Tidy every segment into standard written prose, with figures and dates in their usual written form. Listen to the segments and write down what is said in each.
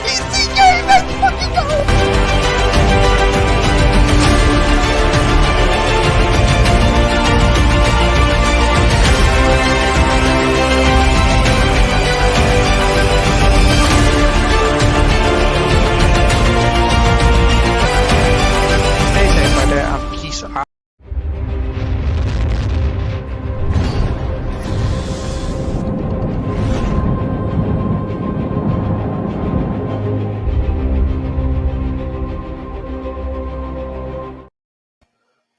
PC game. Let's fucking go. Stay safe out there and peace out.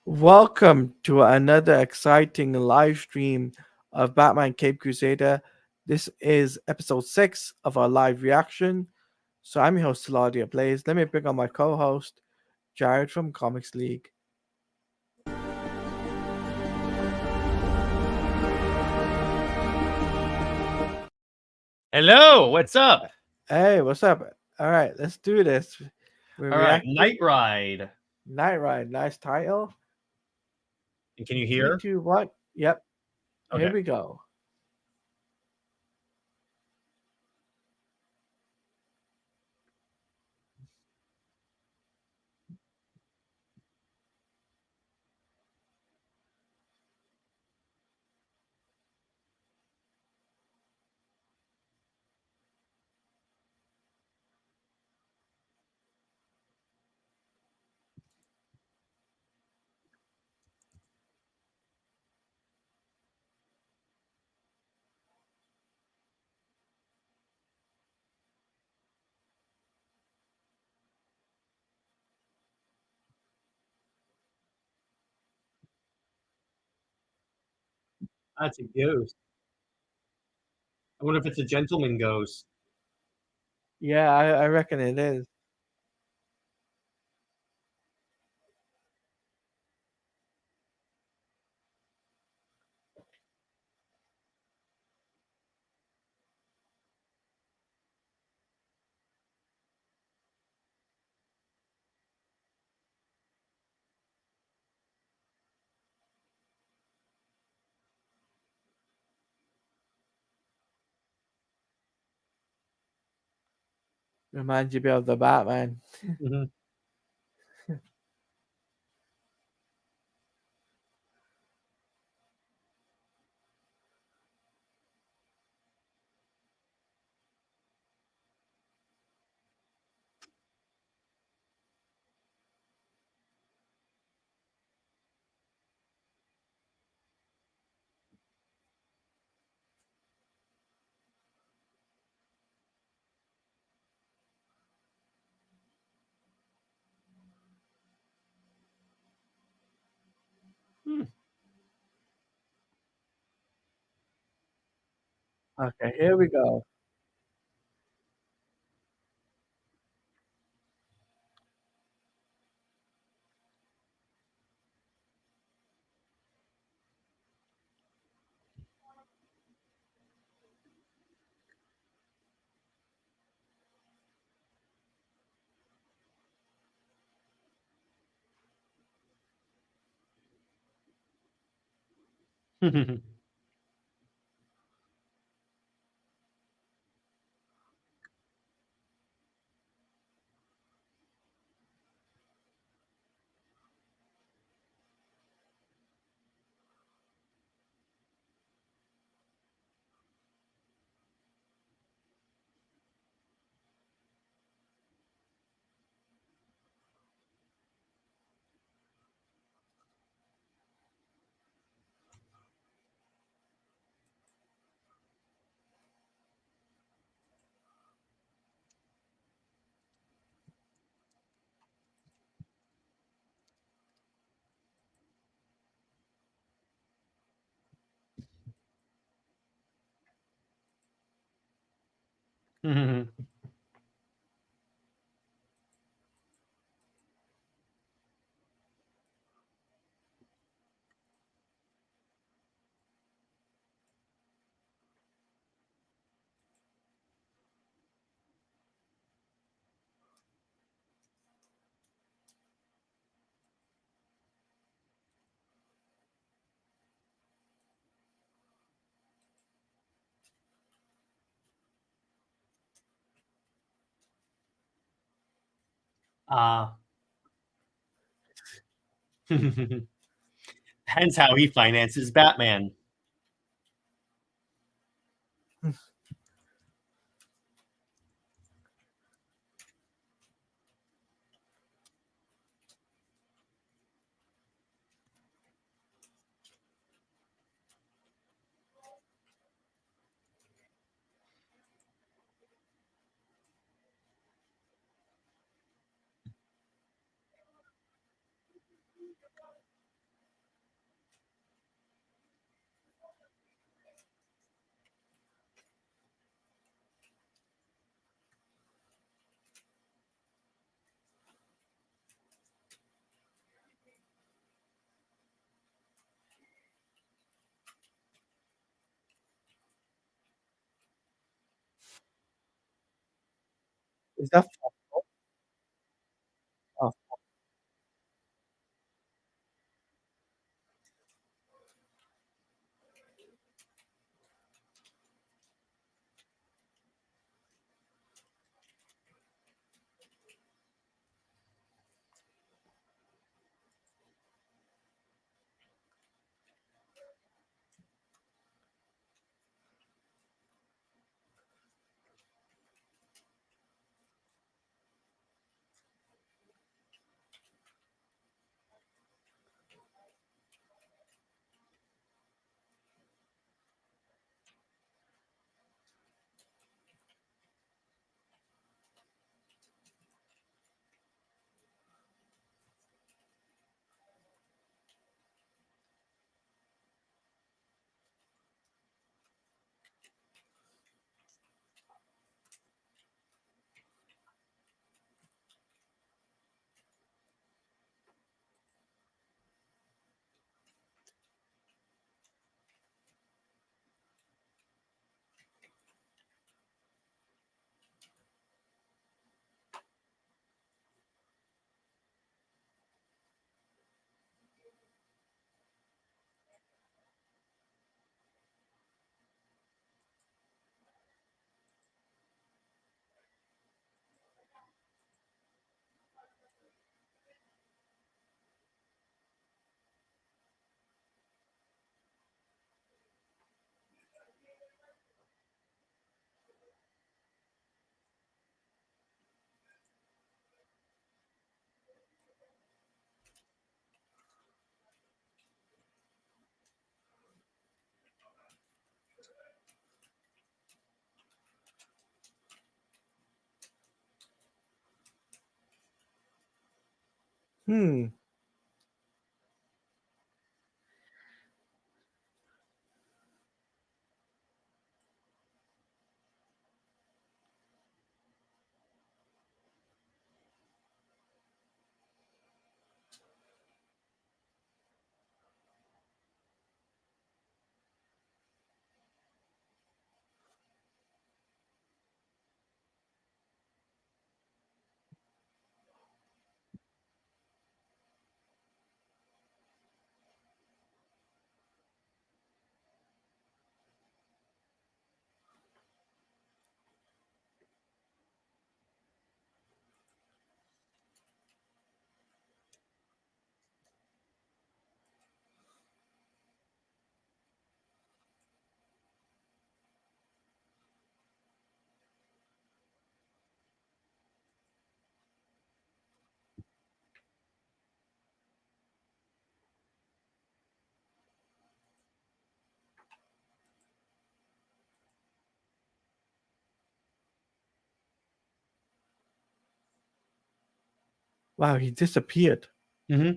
Welcome to another exciting live stream of Batman Cape Crusader. This is episode 6 of our live reaction. So I'm your host, TeladiaPlays. Let me bring on my co-host, Jared from Comics League. Hello, what's up? Hey, what's up? All right, let's do this. We're All right, reacting- Night Ride. Night Ride, nice title. And can you 3, hear? 2, 1. Yep. Here Okay. we go. That's a ghost. I wonder if it's a gentleman ghost. Yeah, I reckon it is. Reminds you a bit of the Batman. Mm-hmm. Okay, here we go. Uh, Hence how he finances Batman. Is that oh, hmm. Wow, he disappeared. Hmm.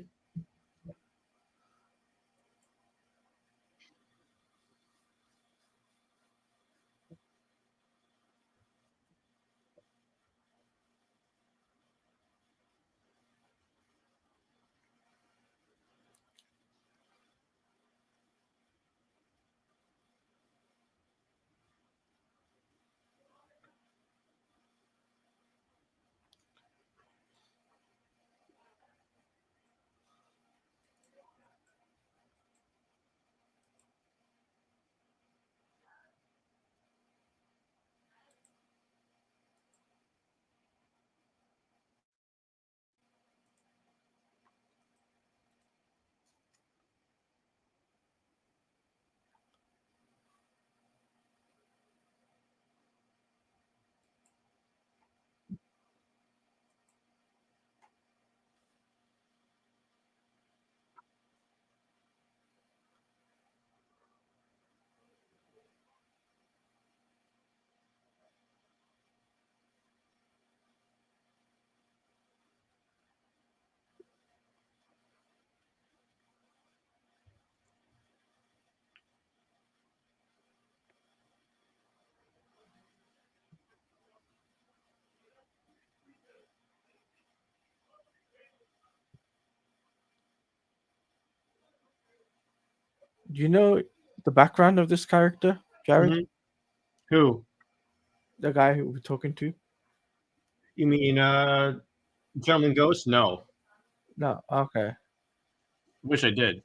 Do you know the background of this character, Jared? Hmm. Who? The guy who we're talking to? You mean Gentleman Ghost? No. No. Okay. Wish I did.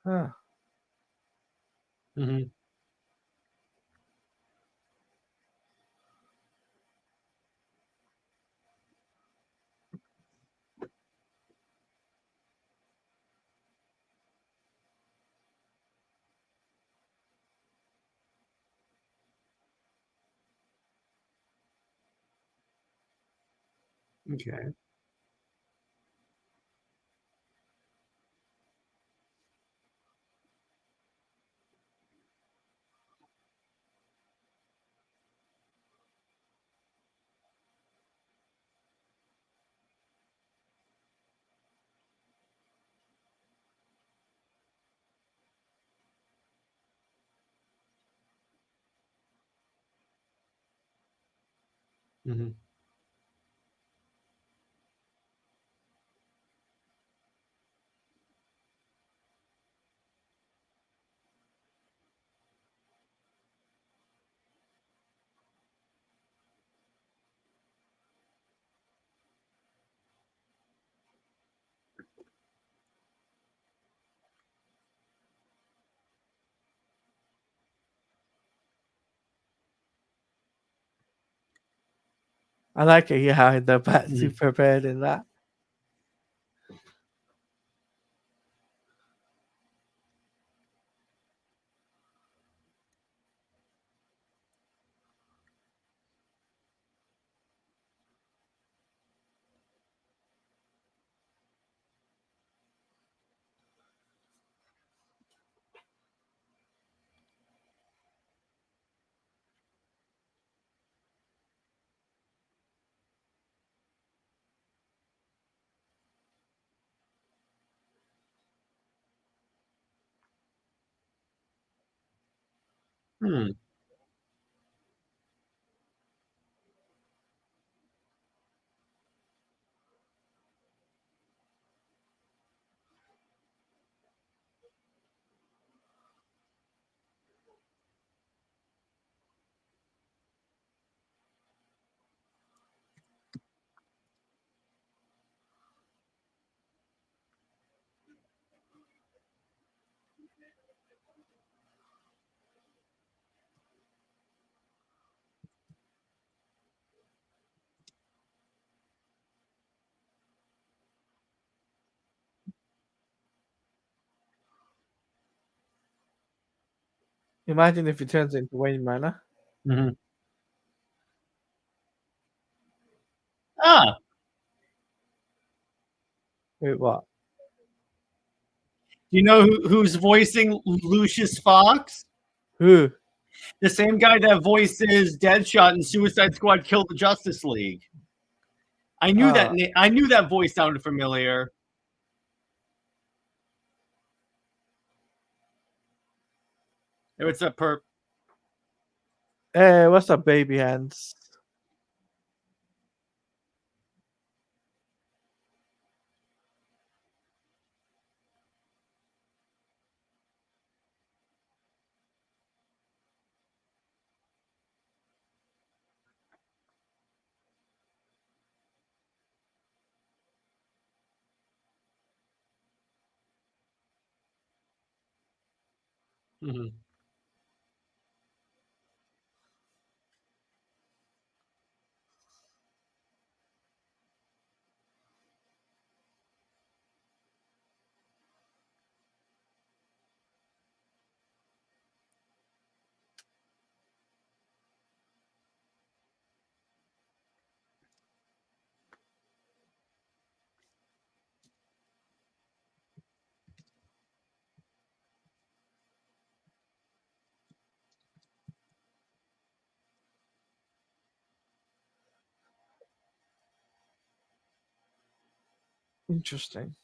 Huh. Hmm. Okay. Hmm. I like it. Yeah, the bat Hmm. super prepared in that. Hmm. Imagine if he turns into Wayne Manor. Hmm. Ah, Wait, what? do you know who's voicing Lucius Fox? Who? The same guy that voices Deadshot in Suicide Squad Killed the Justice League. I knew that. Uh, I knew that voice sounded familiar. It's a perp. hey, what's up, baby hands? Hmm. Interesting.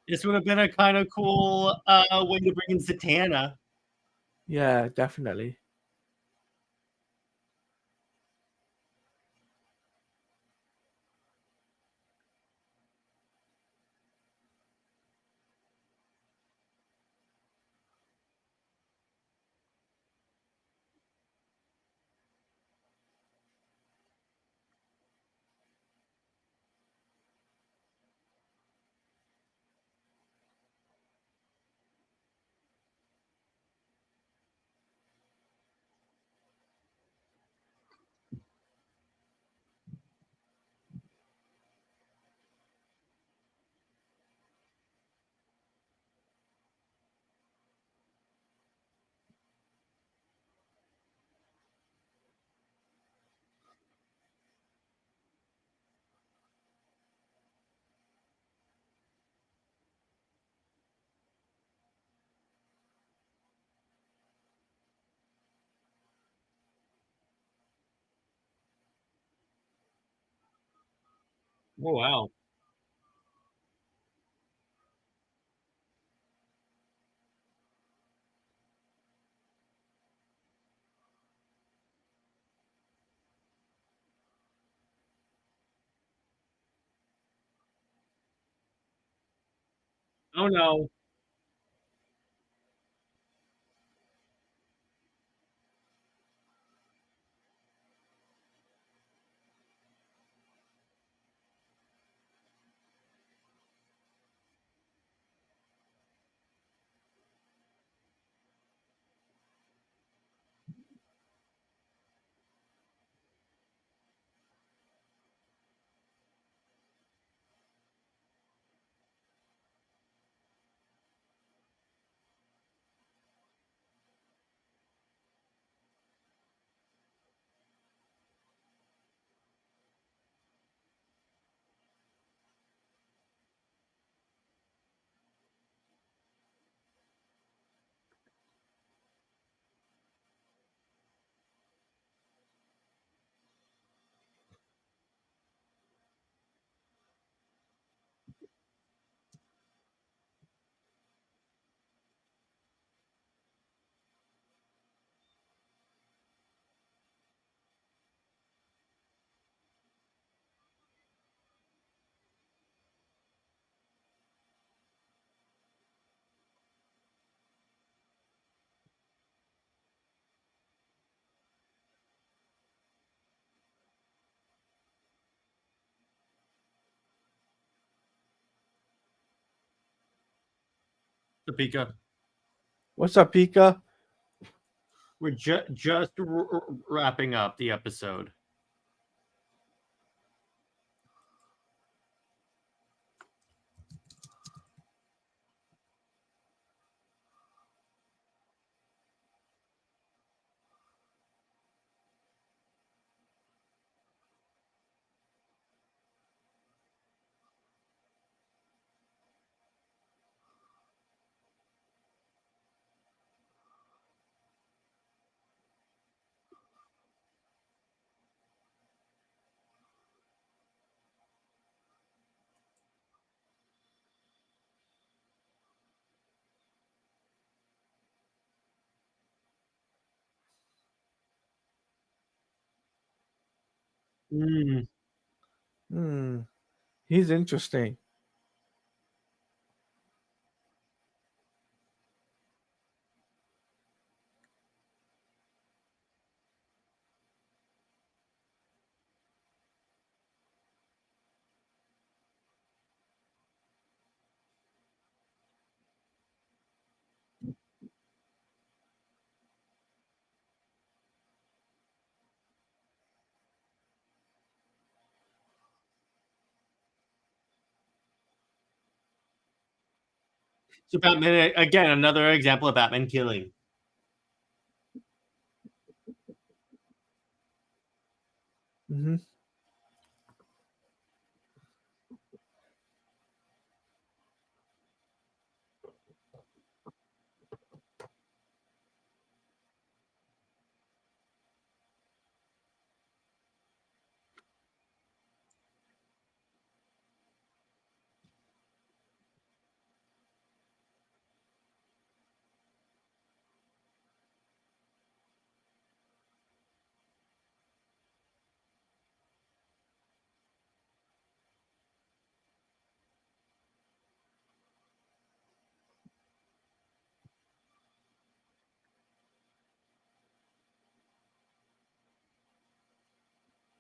This would have been a kind of cool way to bring in Zatanna. Yeah, definitely. Oh wow! Oh no! The Pika. What's up, Pika? We're just wrapping up the episode. Mm. Hmm, he's interesting. So Batman again, another example of Batman killing. Hmm.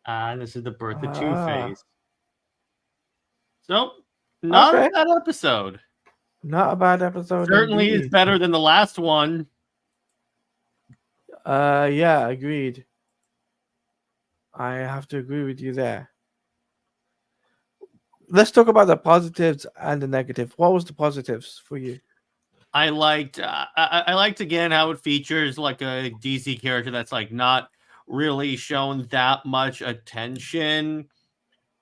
And this is the birth of Two Ah, Face. So, not a okay. bad episode. Not a bad episode Certainly is indeed. better than the last one. Yeah, agreed. I have to agree with you there. Let's talk about the positives and the negative. What was the positives for you? I liked again how it features like a DC character that's like not really shown that much attention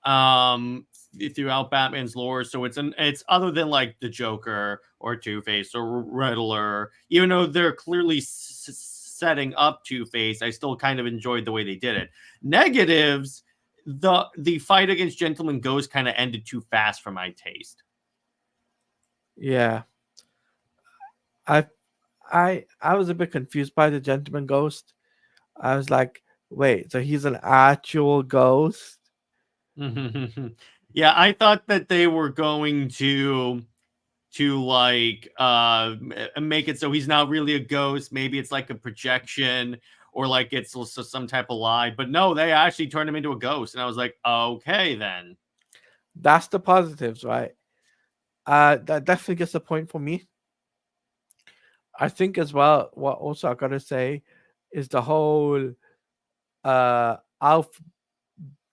throughout Batman's lore. So it's other than like the Joker or Two Face or Riddler, even though they're clearly setting up Two Face, I still kind of enjoyed the way they did it. Negatives, the fight against Gentleman Ghost kind of ended too fast for my taste. Yeah, I, I was a bit confused by the Gentleman Ghost. I was like, wait, so he's an actual ghost? Yeah, I thought that they were going to like make it so he's not really a ghost. Maybe it's like a projection or like it's also some type of lie. But no, they actually turned him into a ghost, and I was like, okay, then. That's the positives, right? That definitely gets a point for me. I think as well. What also I gotta say is the whole Alf,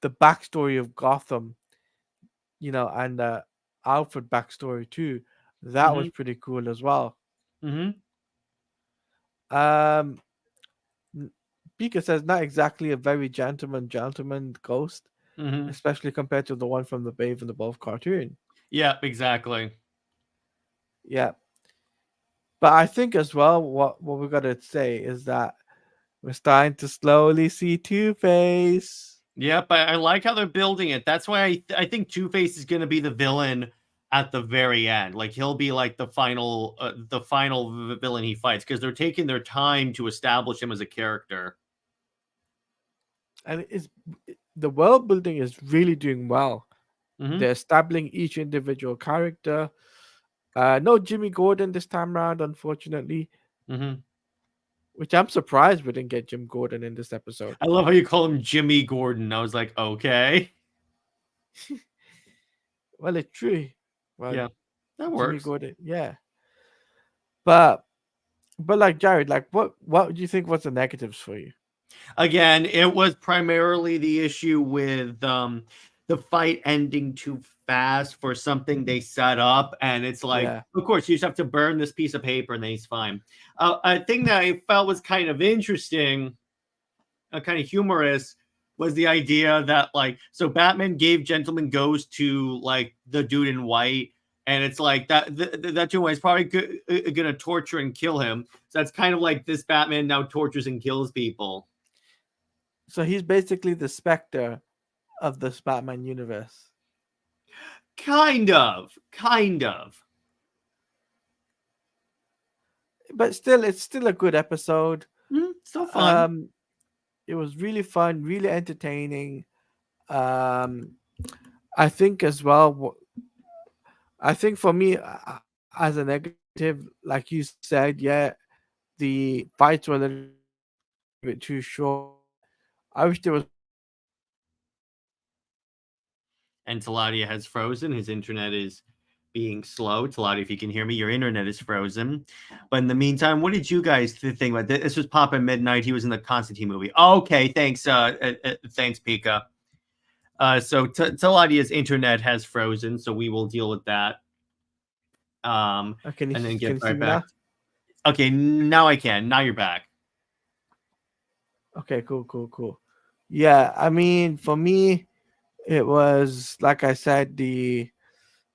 the backstory of Gotham, and the Alfred backstory too. That was Mm-hmm. pretty cool as well. Mm-hmm. Um, Pika says not exactly a very gentleman ghost, Mm-hmm. especially compared to the one from the Brave and the Bold cartoon. Yeah, exactly. Yeah, but I think as well, what we gotta say is that we're starting to slowly see Two Face. Yep, I like how they're building it. That's why I think Two Face is going to be the villain at the very end. Like he'll be like the final villain he fights because they're taking their time to establish him as a character. And it's the world building is really doing well. Mm-hmm. They're establishing each individual character. No Jimmy Gordon this time around, unfortunately, Mm-hmm. which I'm surprised we didn't get Jim Gordon in this episode. I love how you call him Jimmy Gordon. I was like, okay. Well, it's true. Well, Yeah, that Jimmy works. Gordon, yeah. But like Jared, like what do you think was the negatives for you? Again, it was primarily the issue with the fight ending too fast for something they set up, and it's like, Yeah. of course, you just have to burn this piece of paper, and then he's fine. A thing that I felt was kind of interesting, kind of humorous, was the idea that like, so Batman gave Gentleman Goes to like the dude in white, and it's like that dude is probably gonna torture and kill him. So that's kind of like this Batman now tortures and kills people. So he's basically the Spectre of this Batman universe. Kind of. But still, it's still a good episode. Still fun. Um, it was really fun, really entertaining. Um, I think as well. I think for me, as a negative, like you said, yeah, the fights were a little bit too short. I wish there was more action. And Teladia has frozen. His internet is being slow. Teladia, if you can hear me, your internet is frozen. But in the meantime, what did you guys think about this? This was Papa Midnight. He was in the Constantine movie. Okay, thanks. Thanks, Pika. So Teladia's internet has frozen, so we will deal with that. And then Can get you see right me back. now? Okay, now I can. Now you're back. Okay, cool. Yeah, I mean, for me, it was like I said,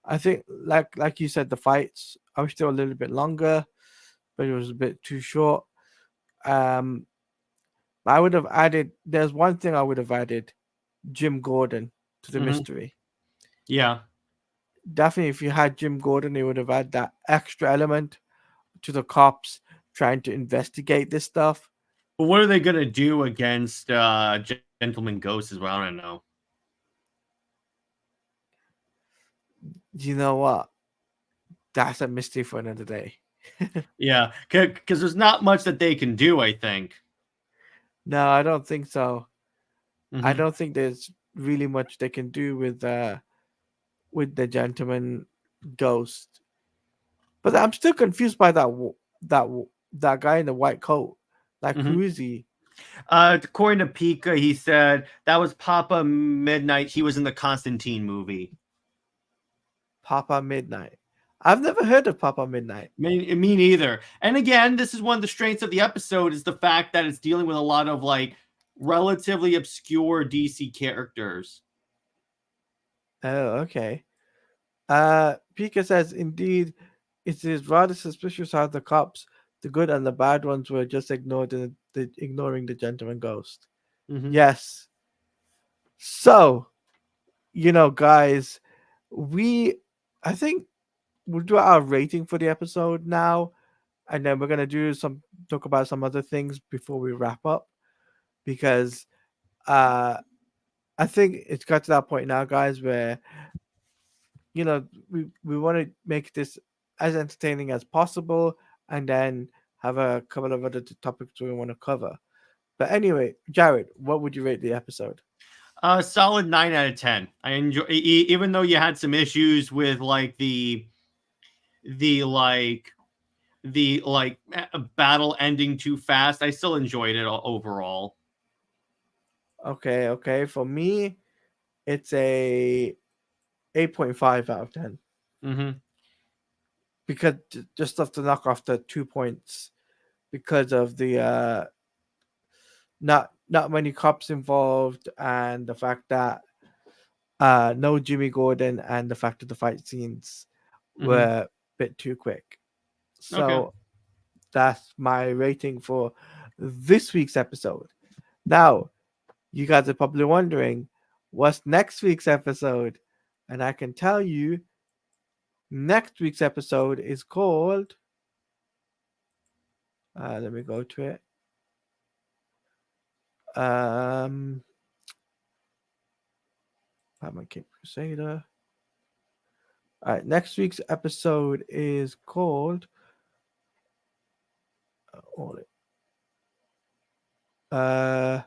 I think like you said, the fights. I wish they were a little bit longer, but it was a bit too short. Um, I would have added. There's one thing I would have added: Jim Gordon to the Mm-hmm. mystery. Yeah. Definitely, if you had Jim Gordon, it would have had that extra element to the cops trying to investigate this stuff. But what are they gonna do against Gentleman Ghost as well? I don't know. You know what? That's a mystery for another day. Yeah, because there's not much that they can do, I think. No, I don't think so. I Mm-hmm. don't think there's really much they can do with the gentleman ghost. But I'm still confused by that guy in the white coat. Like Mm-hmm. who is he? According to Pika, he said that was Papa Midnight. He was in the Constantine movie. Papa Midnight. I've never heard of Papa Midnight. Me neither. And again, this is one of the strengths of the episode is the fact that it's dealing with a lot of like relatively obscure DC characters. Oh, okay. Pika says indeed it is rather suspicious how the cops, the good and the bad ones, were just ignored in ignoring the gentleman ghost. Mm-hmm. Yes. So, guys, we I think we'll do our rating for the episode now, and then we're gonna talk about some other things before we wrap up because uh I think it's got to that point now, guys, where you know we want to make this as entertaining as possible, and then have a couple of other topics we want to cover. But anyway, Jared, what would you rate the episode? Solid 9 out of 10. I enjoy, even though you had some issues with like the like battle ending too fast. I still enjoyed it overall. Okay. For me, it's a 8.5 out of 10 Mm-hmm. because just have to knock off the 2 points because of the not many cops involved and the fact that no Jimmy Gordon and the fact that the fight scenes were Mm-hmm. a bit too quick. Okay. So that's my rating for this week's episode. Now, you guys are probably wondering what's next week's episode, and I can tell you next week's episode is called. Let me go to it. Um, Batman Cape Crusader. All right, next week's episode is called. Hold it. Uh,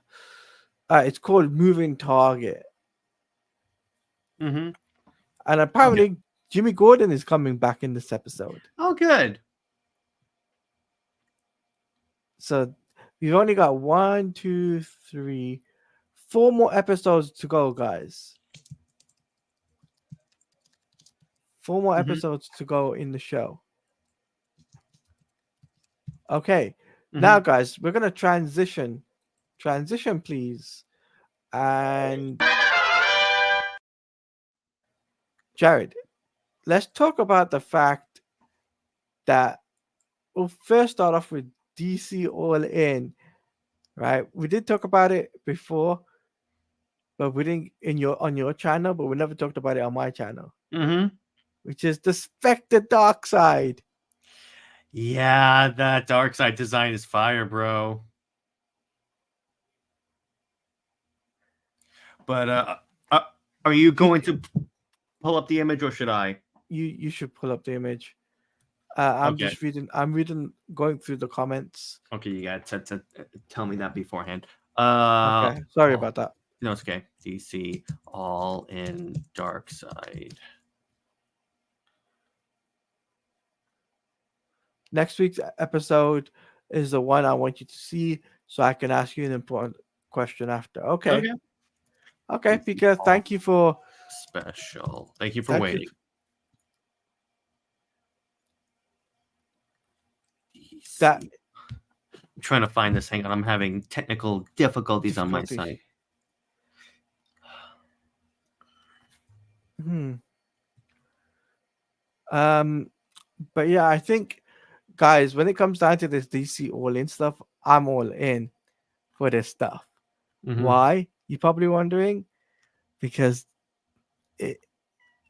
it's called Moving Target, Mm-hmm. and Okay. apparently Jimmy Gordon is coming back in this episode. Oh, good. So we've only got 4 more episodes to go, guys. 4 more Mm-hmm. episodes to go in the show. Okay. Mm-hmm. Now, guys, we're gonna transition. Transition, please. And Jared, let's talk about the fact that we'll first start off with DC All In, right? We did talk about it before, but we didn't in your on your channel, but we never talked about it on my channel, Mm-hmm. which is the Spectre Dark Side. Yeah, that dark side design is fire, bro. But uh are you You going to pull up the image or should I? you should pull up the image. I'm Okay. just reading. I'm reading, going through the comments. Okay, you got to tell me that beforehand. Okay, sorry Oh, about that. no, it's okay. DC all in dark side. Next week's episode is the one I want you to see, so I can ask you an important question after. Okay, Okay. okay, DC because all special. Thank you for thank you. waiting. That DC. I'm trying to find this. Hang on, I'm having technical difficulties on my difficulty. side. Hmm. Um, but yeah, I think, guys, when it comes down to this DC All In stuff, I'm all in for this stuff. Mm-hmm. Why? You're probably wondering, because it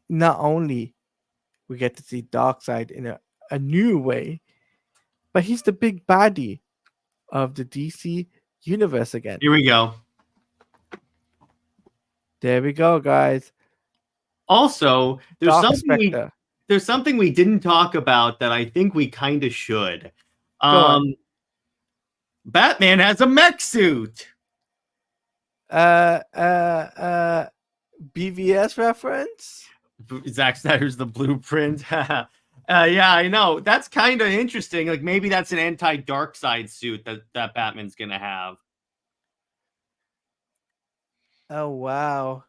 not only we get to see Darkseid in a new way, but he's the big baddie of the DC universe again. Here we go. There we go, guys. Also, Dark Spectre. there's something we didn't talk about that I think we kind of should. Go on. Batman has a mech suit. Uh, uh, uh, BVS reference. Zack Snyder's The Blueprint. Yeah, I know. That's kind of interesting. Like maybe that's an anti-dark side suit that Batman's gonna have. Oh wow.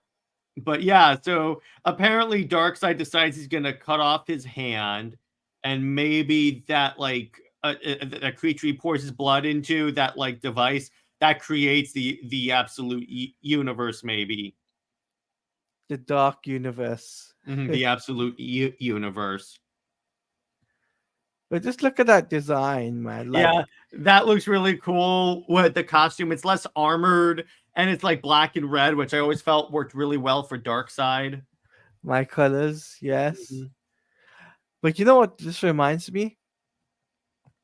But yeah, so apparently Darkseid decides he's gonna cut off his hand, and maybe that like that creature he pours his blood into, that like device that creates the absolute universe, maybe. The Dark Universe. The absolute universe. But just look at that design, man. Like Yeah, that looks really cool with the costume. It's less armored and it's like black and red, which I always felt worked really well for Darkseid. my colors, yes. Mhm. But you know what this reminds me?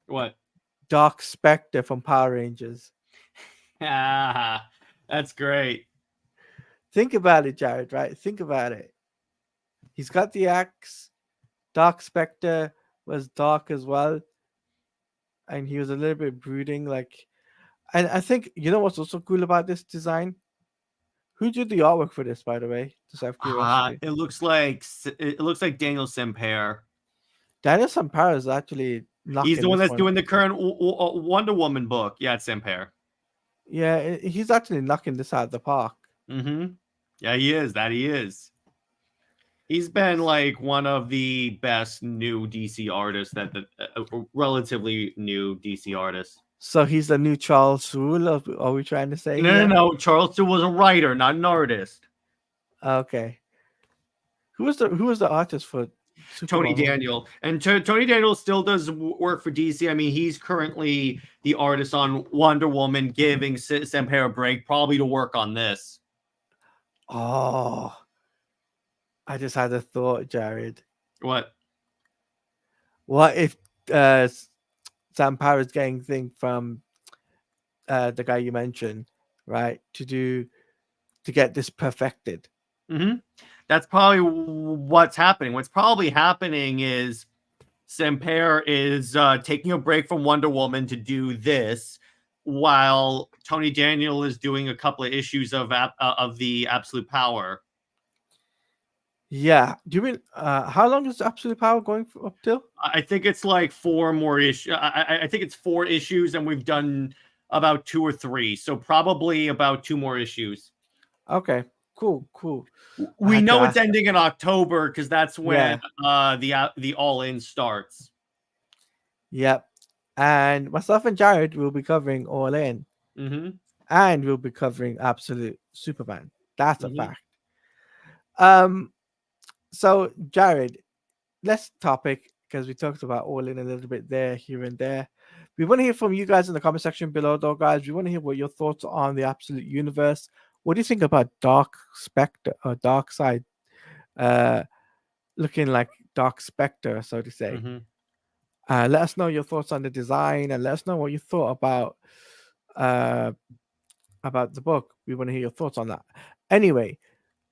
What? Dark Spectre from Power Rangers. Ah, that's great. Think about it, Jared, right? Think about it. He's got the axe. Dark Spectre was dark as well. And he was a little bit brooding. And I think, you know what's also cool about this design? Who did the artwork for this, by the way? Just out of curiosity. It looks like Daniel Semper. Daniel Sampara is actually He's the knocking one this that's one. doing the current Wonder Woman book. Yeah, it's Semper. Yeah, he's actually knocking this out of the park. Mm-hmm. Yeah, he is. That he is. He's been like one of the best new DC artists relatively new DC artists. So he's the new Charles Soule, are we trying to say here? No. Charleston was a writer, not an artist. Okay. Who was the artist for Tony Superman? Daniel. And Tony Daniel still does work for DC. I mean, he's currently the artist on Wonder Woman, giving Semper a break, probably to work on this. Oh, I just had a thought, Jared. What? What if uh Sampara's getting thing from the guy you mentioned, right? To get this perfected. Mm-hmm. That's probably what's happening. What's probably happening is Semper is taking a break from Wonder Woman to do this, while Tony Daniel is doing a couple of issues of the Absolute Power. Yeah. Do you mean how long is Absolute Power going up till? I think it's like four more issues. I think it's four issues, and we've done about two or three, so probably about two more issues. Okay. Cool. Cool. I We had to know it's ask that. ending in October because that's when Yeah. the All In starts. Yep. And myself and Jared will be covering All In, Mm-hmm. and we'll be covering Absolute Superman. That's a Mm-hmm. fact. Um. So Jared, let's topic because we talked about All In a little bit there, here and there. We want to hear from you guys in the comment section below, though, guys. We want to hear what your thoughts are on the Absolute Universe. What do you think about Dark Spectre or Dark Side? Uh, looking like Dark Spectre, so to say. Mm-hmm. Let us know your thoughts on the design, and let us know what you thought uh, about the book. We want to hear your thoughts on that. Anyway,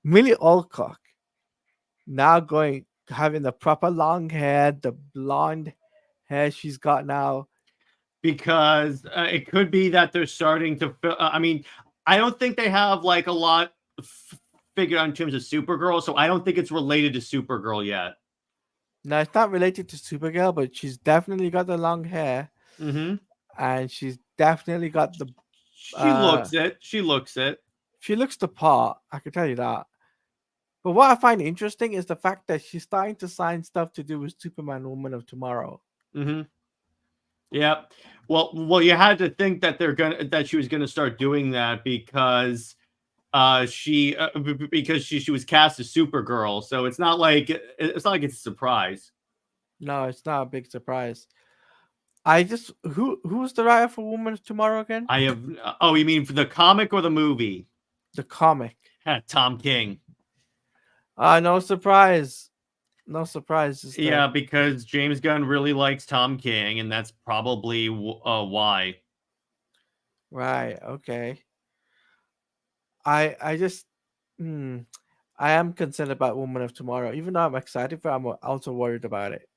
Millie Alcock now going having the proper long hair, the blonde hair she's got now. Because it could be that they're starting to. I mean, I don't think they have like a lot figured out in terms of Supergirl, so I don't think it's related to Supergirl yet. Now it's not related to Supergirl, but she's definitely got the long hair, Mm-hmm. and she's definitely got the. She Uh, looks it. She looks it. she looks the part. I can tell you that. But what I find interesting is the fact that she's starting to sign stuff to do with Superman, Woman of Tomorrow. Mm-hmm. Yeah. Well, you had to think that that she was gonna start doing that because she was cast as Supergirl, so it's not like it's a surprise. No, it's not a big surprise. I just who's the writer for Woman of Tomorrow again? I have. Oh, you mean for the comic or the movie? The comic. Tom King. No surprise. No surprises there. Yeah, because James Gunn really likes Tom King, and that's probably why. Right. Okay. I just hmm, I am concerned about Woman of Tomorrow. Even though I'm excited for it, I'm also worried about it.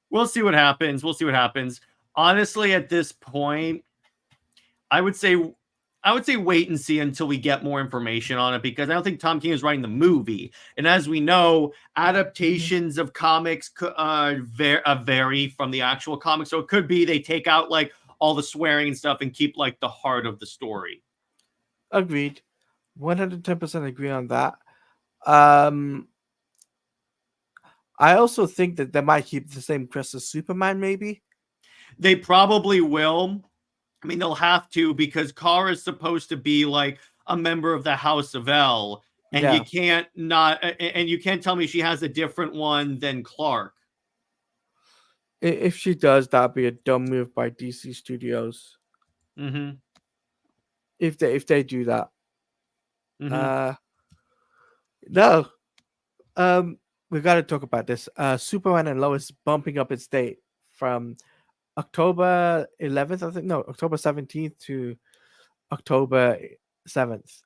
We'll see what happens. We'll see what happens. Honestly, at this point, I would say I would say wait and see until we get more information on it because I don't think Tom King is writing the movie. And as we know, Mhm. adaptations of comics vary from the actual comic. So it could be they take out like all the swearing and stuff and keep like the heart of the story. Agreed. 110% agree on that. Um I also think that they might keep the same crest as Superman, maybe. They probably will. I mean, they'll have to because Kara is supposed to be like a member of the House of L, and Yeah. you can't tell me she has a different one than Clark. If she does, that'd be a dumb move by DC Studios. Mm-hmm. If they do that. Mm-hmm. Uh no. Um we gotta talk about this. Superman and Lois bumping up its date from October 11th, I think. No, October 17th to October 7th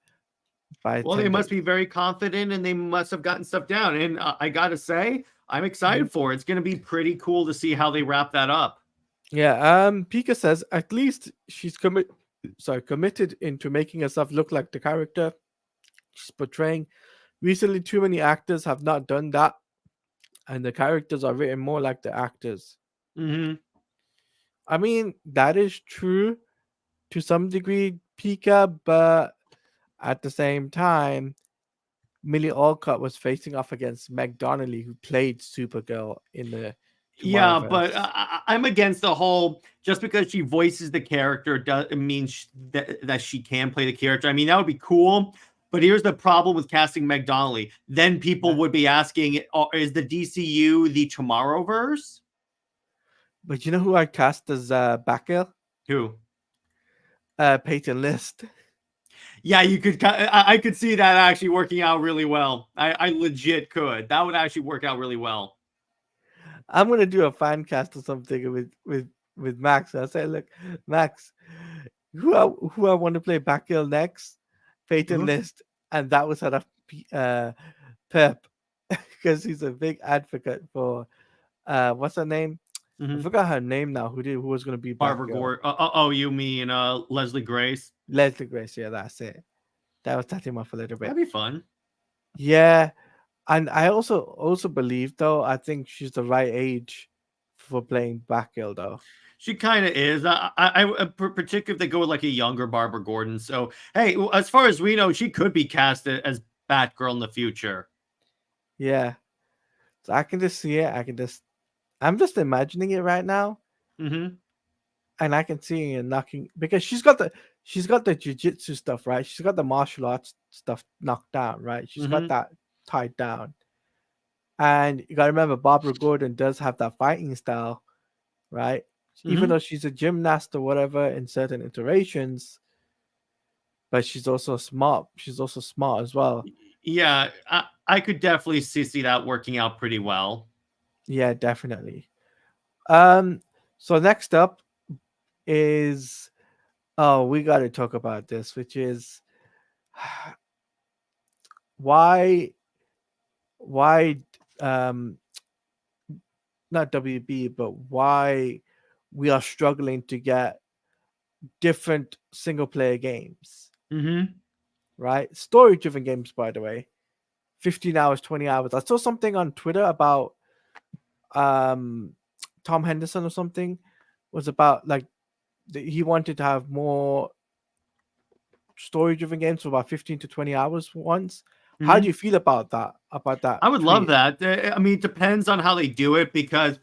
by Well, they 10 must days. be very confident, and they must have gotten stuff down. And I gotta say, I'm Mhm. excited for it. It's gonna be pretty cool to see how they wrap that up. Yeah, Pika says at least she's committed into making herself look like the character she's portraying. Recently, too many actors have not done that, and the characters are written more like the actors. Mm-hmm. I mean, that is true to some degree, Pika, but at the same time, Millie Alcott was facing off against Meg Donnelly, who played Supergirl in the Yeah, but Tomorrowverse. I'm against the whole just because she voices the character doesn't mean that she can play the character. I mean, that would be cool. But here's the problem with casting Meg Donnelly. Then people Yeah. would be asking, is the DCU the Tomorrowverse? But you know who I cast as Batgirl? Who? Peyton List. Yeah, you could. I could see that actually working out really well. I legit could. That would actually work out really well. I'm gonna do a fan cast or something with Max. I say, look, Max, who I want to play Batgirl next? Peyton Uh-huh. List, and that was out of Pep because he's a big advocate for what's her name? I Mm-hmm. forgot her name now. Who was gonna be Barbara Batgirl? Gore. You mean Leslie Grace? Leslie Grace. Yeah, that's it. That was touching him off a little bit. That'd be fun. Yeah. And I also believe though, I think she's the right age for playing Batgirl though. She kind of is. Particularly if they go with like a younger Barbara Gordon. So hey, as far as we know, she could be cast as Batgirl in the future. Yeah. So I can just see it. I'm just imagining it right now, Mm-hmm. and I can see it knocking because she's got the jujitsu stuff, right? She's got the martial arts stuff knocked down, right? She's got Mm-hmm. that tied down. And you gotta remember Barbara Gordon does have that fighting style, right? Even Mm-hmm. though she's a gymnast or whatever in certain iterations, but she's also smart. She's also smart as well. Yeah, I could definitely see that working out pretty well. Yeah, definitely. Um, so next up is we got to talk about this, which is why why um not WB, but why we are struggling to get different single player games, Mm-hmm. right? Story driven games, by the way. 15 hours, 20 hours. I saw something on Twitter about um Tom Henderson or something was about like he wanted to have more story driven games for about 15 to 20 hours once. How do Mm-hmm. you feel about that? About that I would love tweet? that. I mean, it depends on how they do it because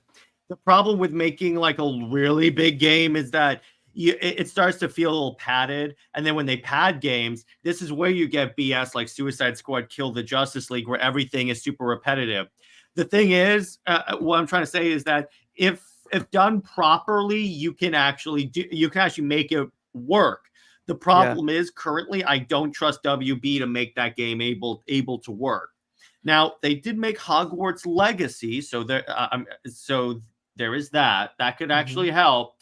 the problem with making like a really big game is that it starts to feel a little padded. And then when they pad games, this is where you get BS like Suicide Squad Kill the Justice League, where everything is super repetitive. The thing is, what I'm trying to say is that if done properly, you can actually make it work. The Yeah. problem is currently I don't trust WB to make that game able to work. Now they did make Hogwarts Legacy, so there is that. That could Hmm. actually help,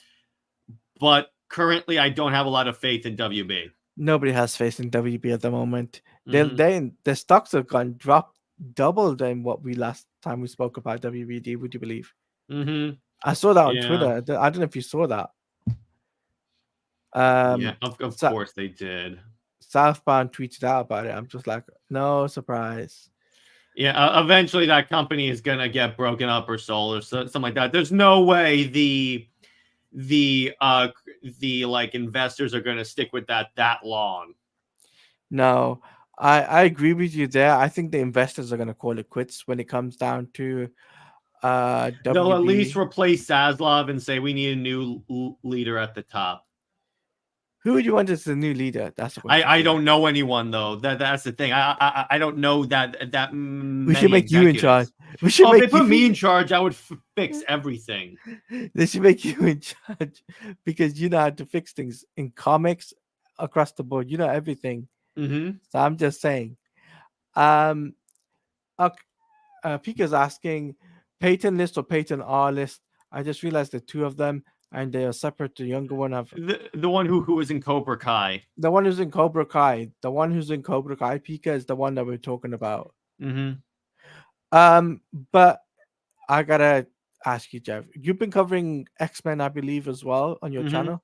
but currently I don't have a lot of faith in WB. Nobody has faith in WB at the moment. Mm-hmm. The stocks have gone dropped double than what we last time we spoke about WBD. Would you believe? Mm-hmm. I saw that on Yeah. Twitter. I don't know if you saw that. Yeah. Um, Of Sa- course they did. Southbound tweeted out about it. I'm just like, no surprise. Yeah. Eventually, that company is gonna get broken up or sold or something like that. There's no way the uh the like investors are gonna stick with that long. No, I agree with you there. I think the investors are gonna call it quits when it comes down to They'll at least WB. replace Zaslav and say we need a new leader at the top. Who would you want as the new leader? That's the question I for you. don't know anyone though. That's the thing. I don't know that We should many make you in charge. executives. We should Oh, if they make put me in you. charge, I would fix everything. They should make you in charge because you know how to fix things in comics across the board. You know everything. Mm-hmm. So I'm just saying. Um, ok- Pika's asking Peyton list or Peyton R list. I just realized the two of them and they are separate. The younger one have The one who was in Cobra Kai. the one who's in Cobra Kai. The one who's in Cobra Kai Pika is the one that we're talking about. Mm-hmm. But I gotta ask you, Jeff. You've been covering X-Men, I believe, as well on your Mm-hmm. channel,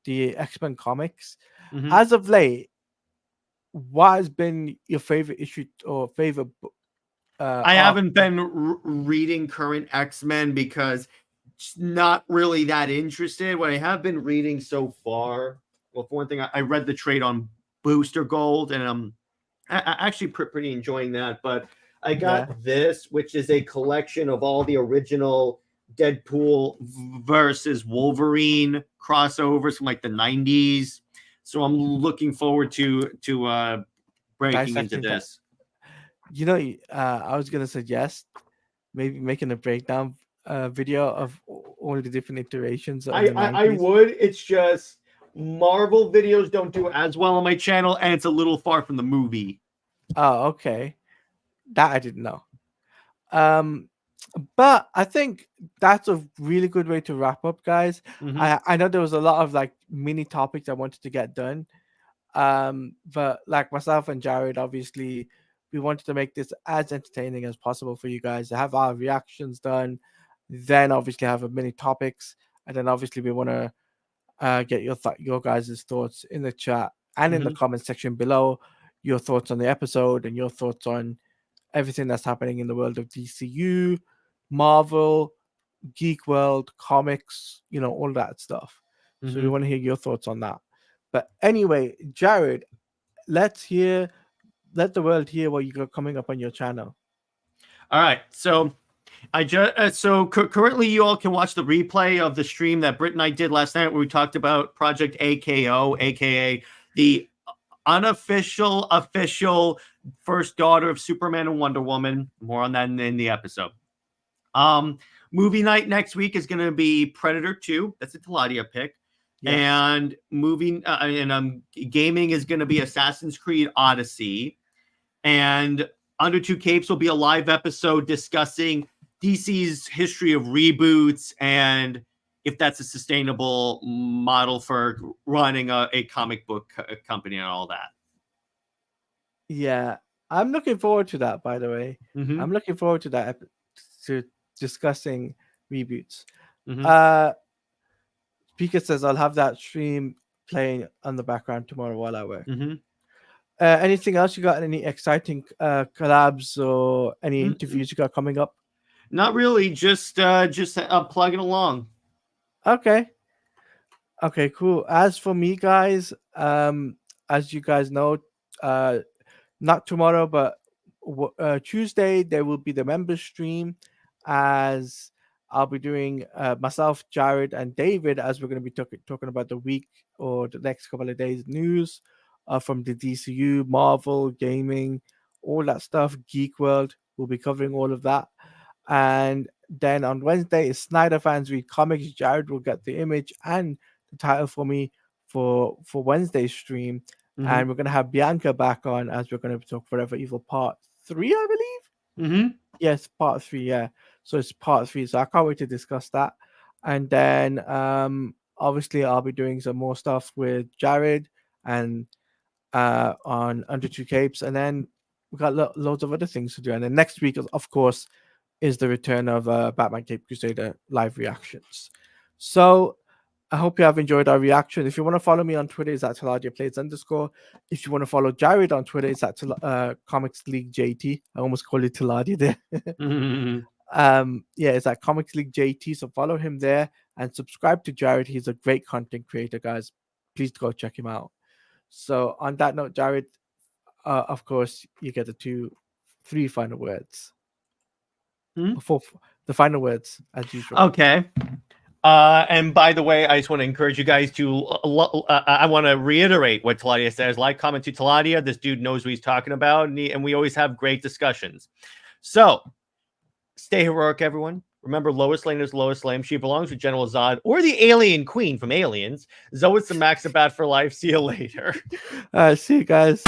the X-Men comics. Mm-hmm. As of late, what has been your favorite issue or favorite I arc? haven't been reading current X-Men because it's not really that interested. What I have been reading so far, well, for one thing, I read the trade on Booster Gold, and I'm actually pretty enjoying that. But I Yeah. got this, which is a collection of all the original Deadpool versus Wolverine crossovers from like the '90s. So I'm looking forward to breaking into Dissecting that. this. You know, I was gonna suggest maybe making a breakdown video of all the different iterations of the I 90s. would. It's just Marvel videos don't do as well on my channel, and it's a little far from the movie. Oh, okay. That I didn't know. Um, but I think that's a really good way to wrap up, guys. Mm-hmm. I know there was a lot of like mini topics I wanted to get done. But like myself and Jared, obviously, we wanted to make this as entertaining as possible for you guys to have our reactions done, then obviously have a mini topics, and then obviously we want to get your guys' thoughts in the chat and in the Mm-hmm. comment section below, your thoughts on the episode and your thoughts on everything that's happening in the world of DCU, Marvel, Geek World, comics, all that stuff. So we Mm-hmm. want to hear your thoughts on that. But anyway, Jared, let's let the world hear what you got coming up on your channel. All right, so currently you all can watch the replay of the stream that Britt and I did last night, where we talked about Project AKO, aka the unofficial official first daughter of Superman and Wonder Woman. More on that in the episode. Movie night next week is going to be Predator 2. That's a Teladia pick. Yes. And gaming is going to be Assassin's Creed Odyssey. And Under Two Capes will be a live episode discussing DC's history of reboots and if that's a sustainable model for running a comic book company and all that. Yeah, I'm looking forward to that, by the way. Mm-hmm. I'm looking forward to that, to discussing reboots. Mm-hmm. Pika says I'll have that stream playing on the background tomorrow while I work. Mm-hmm. Anything else you got? Any exciting collabs or any interviews you got coming up? Not really. Just plugging along. Okay, cool. As for me, guys, as you guys know, not tomorrow, but Tuesday there will be the members stream, as I'll be doing myself, Jared, and David, as we're going to be talking about the week or the next couple of days news from the DCU, Marvel, gaming, all that stuff, Geek World. We'll be covering all of that. And then on Wednesday is Snyder Fans Read Comics. Jared will get the image and the title for me for Wednesday's stream. Mm-hmm. And we're going to have Bianca back on, as we're going to talk Forever Evil Part 3, I believe. Mm-hmm. Yes, Part 3, yeah. So it's Part 3. So I can't wait to discuss that. And then obviously I'll be doing some more stuff with Jared and on Under Two Capes. And then we've got loads of other things to do. And then next week, of course, is the return of Batman Cape Crusader live reactions. So I hope you have enjoyed our reaction. If you want to follow me on Twitter, it's at TeladiaPlays_. If you want to follow Jared on Twitter, it's at Comics League JT. I almost called it Teladia there. Mm-hmm. Yeah, it's at Comics League JT. So follow him there and subscribe to Jared. He's a great content creator, guys. Please go check him out. So on that note, Jared, of course, you get the 3 final words. The final words, as usual. Okay. And by the way, I just want to encourage you guys to, I want to reiterate what Teladia says. Like, comment to Teladia. This dude knows what he's talking about, and we always have great discussions. So, stay heroic, everyone. Remember, Lois Lane is Lois Lane. She belongs with General Zod or the alien queen from Aliens. Zoe's the Maxibat for life. See you later. See you guys.